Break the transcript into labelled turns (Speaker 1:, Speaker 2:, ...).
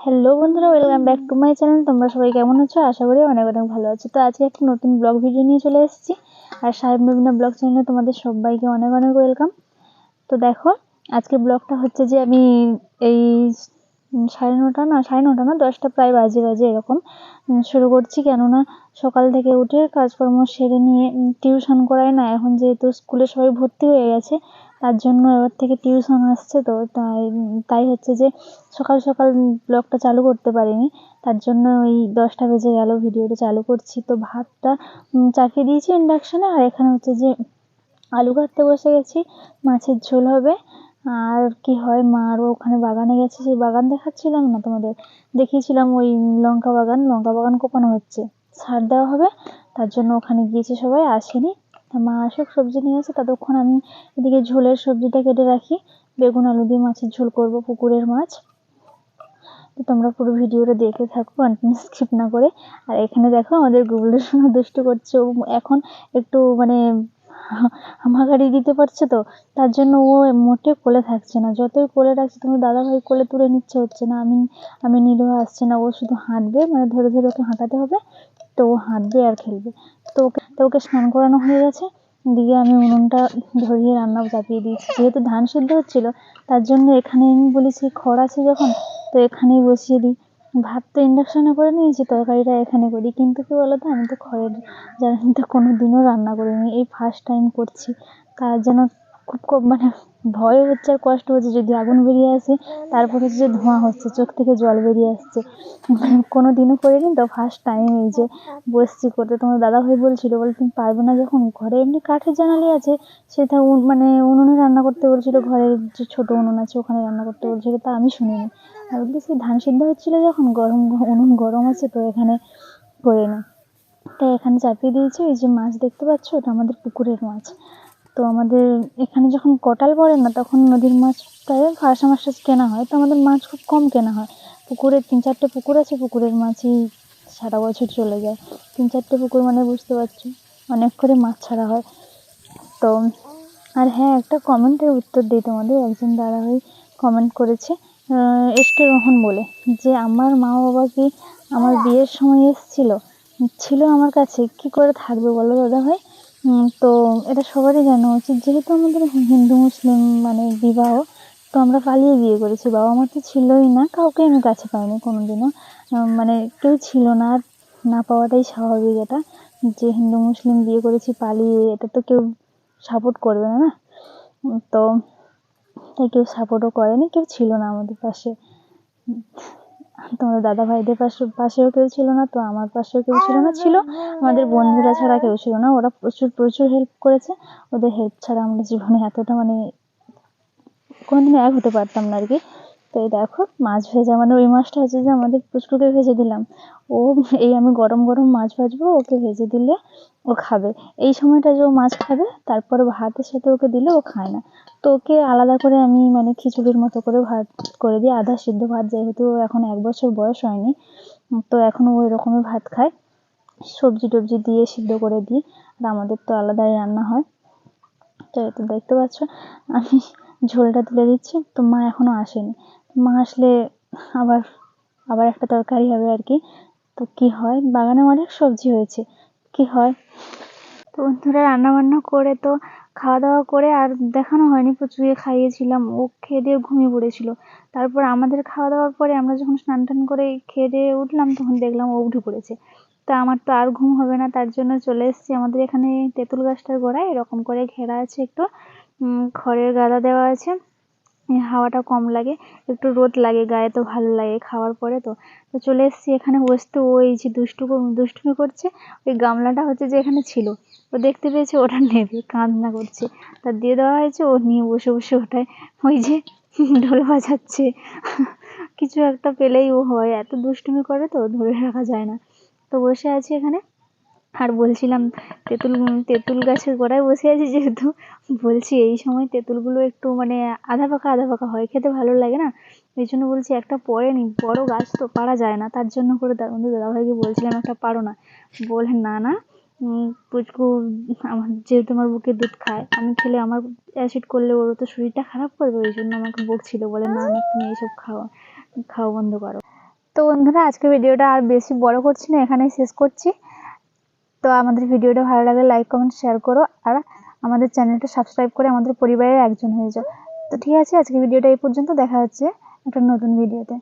Speaker 1: Hello বন্ধুরা, welcome back to my channel. তোমরা সবাই কেমন আছো? আশা করি অনেক অনেক ভালো আছো। তো আজকে একটা নতুন ব্লগ ভিডিও নিয়ে চলে এসেছি। আর সাহেব নবীনা ব্লগ চ্যানেলে তোমাদের সবাইকে অনেক অনেক ওয়েলকাম। তো দেখো, আজকে ব্লগটা হচ্ছে যে আমি এই 9:30 না 10টা প্রায় বাজে এরকম শুরু করছি। কেননা সকাল থেকে উঠে কাজকর্ম সেরে নিয়ে টিউশন করাই না, এখন যেহেতু স্কুলে সবাই ভর্তি হয়ে গেছে তার জন্য এবার থেকে টিউশন আসছে। তো তাই হচ্ছে যে সকাল সকাল ব্লগটা চালু করতে পারিনি, তার জন্য ওই 10টা বেজে গেল ভিডিওটা চালু করছি। তো ভাতটা চাপিয়ে দিয়েছি ইন্ডাকশনে, আর এখানে হচ্ছে যে আলু কাটতে বসে গেছি। মাছের ঝোল হবে। আর কি হয়, মা আরও ওখানে বাগানে গেছে, সেই বাগান দেখাচ্ছিলাম না তোমাদের, দেখিয়েছিলাম ওই লঙ্কা বাগান কোপানো হচ্ছে, সার দেওয়া হবে, তার জন্য ওখানে গিয়েছে সবাই, আসেনি। মা আসুক সবজি নিয়ে আসে, ততক্ষণ আমি এদিকে ঝোলের সবজিটা কেটে রাখি। বেগুন আলু দিয়ে মাছের ঝোল করব, পুকুরের মাছ। তো তোমরা পুরো ভিডিওটা দেখে থাকো, কন্টিনিউ স্কিপ না করে। আর এখানে দেখো আমাদের গুগলের সঙ্গে দুষ্টু করছে। ও এখন একটু মানে হামাগাড়ি দিতে পারছে, তো তার জন্য ও মোটে কোলে থাকছে না। যতই কোলে রাখছে, তোমার দাদাভাই কোলে তুলে নিচ্ছে, হচ্ছে না। আমি নিলেও আসছে না। ও শুধু হাঁটবে, মানে ধরে ধরে ওকে হাঁটাতে হবে, তো ও হাঁটবে আর খেলবে। তো ওকে স্নান করানো হয়ে গেছে। দিকে আমি উনুনটা ধরিয়ে রান্নাও চাপিয়ে দিয়েছি। যেহেতু ধান সিদ্ধ হচ্ছিল, তার জন্য এখানে আমি বলেছি খড় আছে যখন, তো এখানেই বসিয়ে দিই। ভাত তো ইন্ডাকশনে করে নিয়েছি, তরকারিটা এখানে করি। কিন্তু কি বলতো, আমি তো খড়ের জানি তো কোনো দিনও রান্না করিনি, এই ফার্স্ট টাইম করছি। তার যেন খুব মানে ভয় হচ্ছে আর কষ্ট হচ্ছে, যদি আগুন বেরিয়ে আসে, তারপর হচ্ছে যে ধোঁয়া হচ্ছে, চোখ থেকে জল বেরিয়ে আসছে। কোনো দিনও করিনি, তো ফার্স্ট টাইম এই যে বসছি করতে। তোমার দাদাভাই বলছিল, তুমি পারবে না যখন, ঘরে এমনি কাঠের জানালি আছে, সেটা মানে উনুনে রান্না করতে বলছিল, ঘরের যে ছোট উনুন আছে ওখানে রান্না করতে বলছিল, তা আমি শুনিনি। আর বলছি সেই ধান সিদ্ধ হচ্ছিল যখন, উনুন গরম আছে, তো এখানে করে নি। তাই এখানে চাপিয়ে দিয়েছি। এই যে মাছ দেখতে পাচ্ছ, ওটা আমাদের পুকুরের মাছ। তো আমাদের এখানে যখন কটাল পড়ে না, তখন নদীর মাছ প্রায় ফার্সা মাছ কেনা হয়। তো আমাদের মাছ খুব কম কেনা হয়। পুকুরের 3-4টে পুকুর আছে, পুকুরের মাছই সারা বছর চলে যায়। 3-4টে পুকুর মানে বুঝতে পারছো, অনেক করে মাছ ছাড়া হয়। তো আর হ্যাঁ, একটা কমেন্টের উত্তর দিই তোমাদের। একজন দাদাভাই কমেন্ট করেছে, এসকে রোহন বলে, যে আমার মা বাবা কি আমার বিয়ের সময় ছিল আমার কাছে, কি করে থাকবে বলো দাদাভাই? তো এটা সবারই জানা উচিত, যেহেতু আমাদের হিন্দু মুসলিম মানে বিবাহ, তো আমরা পালিয়ে বিয়ে করেছি। বাবা মা তো ছিলই না, কাউকে আমি কাছে পাইনি কোনোদিনও, মানে কেউ ছিল না। আর না পাওয়াটাই স্বাভাবিক। এটা যে হিন্দু মুসলিম বিয়ে করেছি পালিয়ে, এটা তো কেউ সাপোর্ট করবে না, না? তো তাই কেউ সাপোর্টও করেনি, কেউ ছিল না আমাদের পাশে। তোমাদের দাদা ভাইদের পাশেও কেউ ছিল না, তো আমার পাশেও কেউ ছিল না। ছিল আমাদের বন্ধুরা ছাড়া কেউ ছিল না। ওরা প্রচুর হেল্প করেছে, ওদের হেল্প ছাড়া আমরা জীবনে এতটা মানে কোনোদিনও এক হতে পারতাম না আর কি। তো এই দেখো মাছ ভেজা, মানে ওই মাছটা হচ্ছে যে আমাদের পুচকুকে ভেজে দিলাম। ও এই আমি গরম গরম মাছ ভাজবো, ওকে ভেজে দিলে ও খাবে। এই সময়টা যে ও মাছ খাবে, তারপরে ভাতের সাথে ওকে দিলে ও খায় না। তো ওকে আলাদা করে আমি মানে খিচুড়ির মতো করে ভাত করে দিই, আধা সিদ্ধ ভাত, যেহেতু এখন 1 বছর বয়স হয়নি, তো এখনো ওই রকমই ভাত খায়। সবজি টবজি দিয়ে সিদ্ধ করে দিই। আর আমাদের তো আলাদাই রান্না হয়। তো এই তো দেখতে পাচ্ছ আমি ঝোলটা তুলে দিচ্ছি। তো মা এখনো আসেনি, মা আসলে আবার আবার একটা তরকারি হবে আর কি। তো কি হয়, বাগানে অনেক সবজি হয়েছে, কি হয়। তো বন্ধুরা রান্না বান্না করে তো খাওয়া দাওয়া করে আর দেখানো হয়নি, প্রচুরকে খাইয়েছিলাম, ও খেয়ে দিয়ে ঘুমিয়ে পড়েছিল। তারপর আমাদের খাওয়া দাওয়ার পরে আমরা যখন স্নান টান করে খেয়ে দিয়ে উঠলাম, তখন দেখলাম ও উঠে পড়েছে। তা আমার তো আর ঘুম হবে না, তার জন্য চলে এসেছি। আমাদের এখানে তেঁতুল গাছটার গোড়ায় এরকম করে ঘেরা আছে, একটু খড়ের গাদা দেওয়া আছে, হাওয়াটা কম লাগে, একটু রোদ লাগে গায়ে, তো ভালো লাগে খাওয়ার পরে। তো তো চলে এসেছি এখানে বসতে। ওই যে দুষ্টুমি করছে, ওই গামলাটা হচ্ছে যে এখানে ছিল, ও দেখতে পেয়েছে, ওটা নেবে, কান্না করছে, তা দিয়ে দেওয়া হয়েছে। ও নিয়ে বসে বসে ওটায় ওই যে ঢোল বাজাচ্ছে। কিছু একটা পেলেই ও হয়, এত দুষ্টুমি করে, তো ধরে রাখা যায় না। তো বসে আছি এখানে। আর বলছিলাম তেঁতুল গাছের গোড়ায় বসে আছি যেহেতু, বলছি এই সময় তেঁতুলগুলো একটু মানে আধা পাকা হয়, খেতে ভালো লাগে না। এই জন্য বলছি একটা পড়ে নি, বড় গাছ তো পারা যায় না, তার জন্য করে দাদাভাইকে বলছিলাম একটা পারো না। বলে না পুচকু আমার, যেহেতু আমার বুকে দুধ খায়, আমি খেলে আমার অ্যাসিড করলে ওর তো শরীরটা খারাপ করবে, ওই জন্য আমাকে বকছিল, বলে না তুমি এইসব খাও বন্ধ করো। তো বন্ধুরা, আজকে ভিডিওটা আর বেশি বড় করছি না, এখানেই শেষ করছি। তো আমাদের ভিডিওটা ভালো লাগলে লাইক কমেন্ট শেয়ার করো, আর আমাদের চ্যানেলটা সাবস্ক্রাইব করে আমাদের পরিবারের একজন হয়ে যাও। তো ঠিক আছে, আজকে ভিডিওটা এই পর্যন্ত। দেখা হচ্ছে একটা নতুন ভিডিওতে।